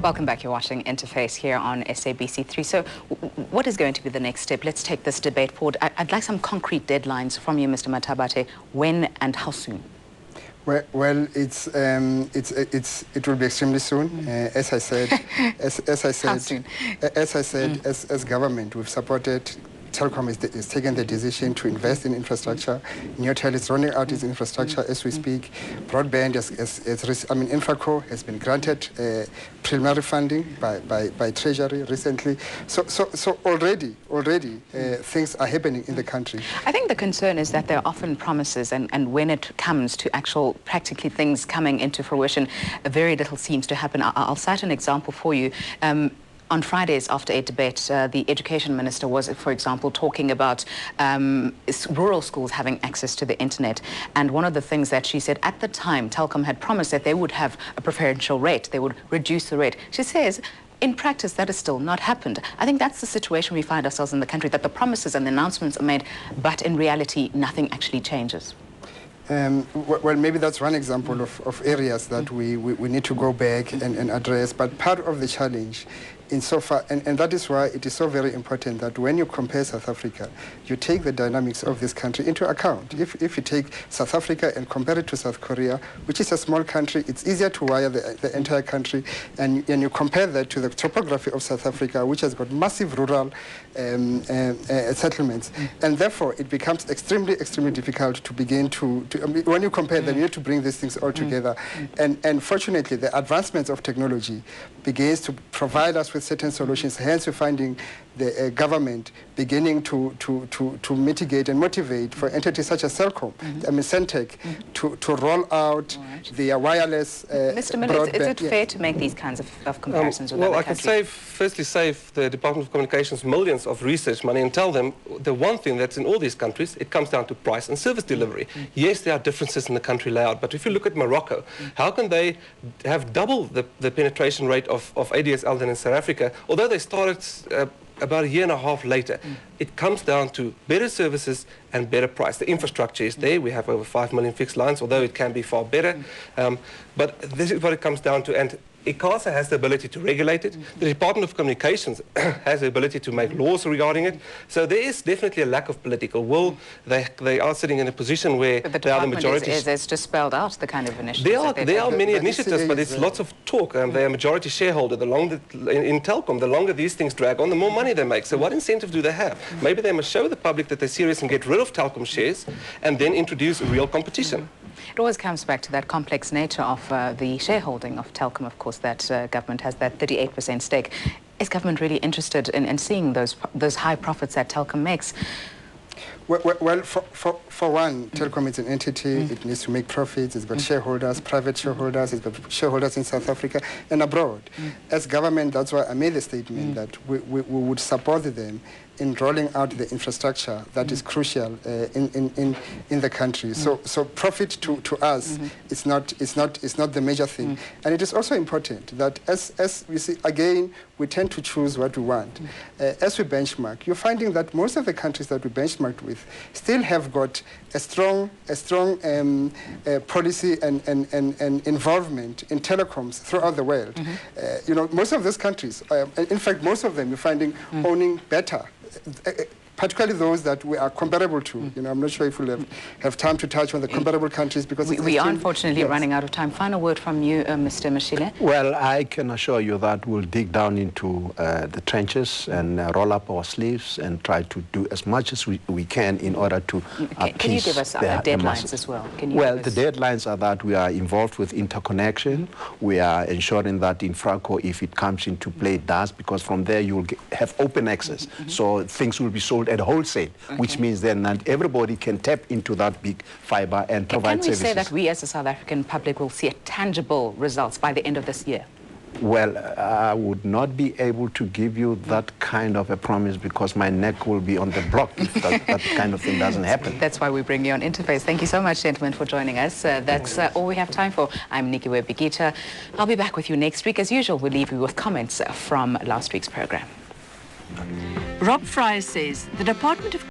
Welcome back. You're watching Interface here on SABC3. So what is going to be the next step? Let's take this debate forward. I'd like some concrete deadlines from you, Mr. Mathabate. When and how soon? Well, it will be extremely soon. As I said, as government, we've supported. Telecom is taking the decision to invest in infrastructure. Neotel is rolling out its infrastructure as we speak. Broadband, Infraco has been granted preliminary funding by Treasury recently. So already things are happening in the country. I think the concern is that there are often promises, and when it comes to actual practically things coming into fruition, very little seems to happen. I'll cite an example for you. On Fridays, after a debate, the education minister was, for example, talking about rural schools having access to the internet. And one of the things that she said at the time, Telkom had promised that they would have a preferential rate. They would reduce the rate. She says, in practice, that has still not happened. I think that's the situation we find ourselves in the country, that the promises and the announcements are made, but in reality, nothing actually changes. Well, maybe that's one example of areas that we need to go back and address. But part of the challenge insofar, and that is why it is so very important that when you compare South Africa, you take the dynamics of this country into account. If you take South Africa and compare it to South Korea, which is a small country, it's easier to wire the entire country, and you compare that to the topography of South Africa, which has got massive rural settlements, and therefore it becomes extremely difficult to begin to when you compare them, you need to bring these things all together. And fortunately, the advancements of technology begins to provide us with certain solutions. Hence, we're finding the government beginning to mitigate and motivate for entities such as Telkom, Centec, to roll out the wireless Mr. Miller, is it fair to make these kinds of comparisons with other countries? Well, I can firstly save the Department of Communications millions of research money and tell them the one thing that's in all these countries, it comes down to price and service delivery. Yes, there are differences in the country layout, but if you look at Morocco, how can they have double the penetration rate of ADSL than in South Africa, although they started about a year and a half later? It comes down to better services and better price. The infrastructure is there. We have over 5 million fixed lines, although it can be far better. But this is what it comes down to. And ICASA has the ability to regulate it. The Department of Communications has the ability to make laws regarding it. So there is definitely a lack of political will. They are sitting in a position where they are the majority. It's just spelled out the kind of initiatives. There are many initiatives, but it's lots of talk. They are majority shareholder. The longer in Telkom, the longer these things drag on, the more money they make. So what incentive do they have? Maybe they must show the public that they're serious and get rid of Telkom shares, and then introduce real competition. It always comes back to that complex nature of the shareholding of Telkom, of course, that government has that 38% stake. Is government really interested in seeing those high profits that Telkom makes? Well, for one, Telkom is an entity. It needs to make profits. It's got shareholders, private shareholders. It's got shareholders in South Africa and abroad. As government, that's why I made the statement that we would support them in rolling out the infrastructure that is crucial in the country. So profit to us is not the major thing. And it is also important that as we see, again, we tend to choose what we want. As we benchmark, you're finding that most of the countries that we benchmarked with still have got a strong policy and involvement in telecoms throughout the world. Most of those countries, in fact, most of them, you're finding owning better, particularly those that we are comparable to. I'm not sure if we'll have time to touch on the comparable countries, because we are unfortunately running out of time. Final word from you, Mr. Mashile. Well, I can assure you that we'll dig down into the trenches and roll up our sleeves and try to do as much as we can in order to appease. Can you give us deadlines as well? Well, the deadlines are that we are involved with interconnection. We are ensuring that Infraco, if it comes into play, it does, because from there you will have open access. So things will be sold at wholesale, which means then that everybody can tap into that big fiber and provide services. Can we say that we as the South African public will see tangible results by the end of this year? Well, I would not be able to give you that kind of a promise, because my neck will be on the block if that kind of thing doesn't happen. That's why we bring you on Interface. Thank you so much, gentlemen, for joining us. That's all we have time for. I'm Nikiwe Bigita. I'll be back with you next week. As usual, we'll leave you with comments from last week's program. Rob Fryer says the Department of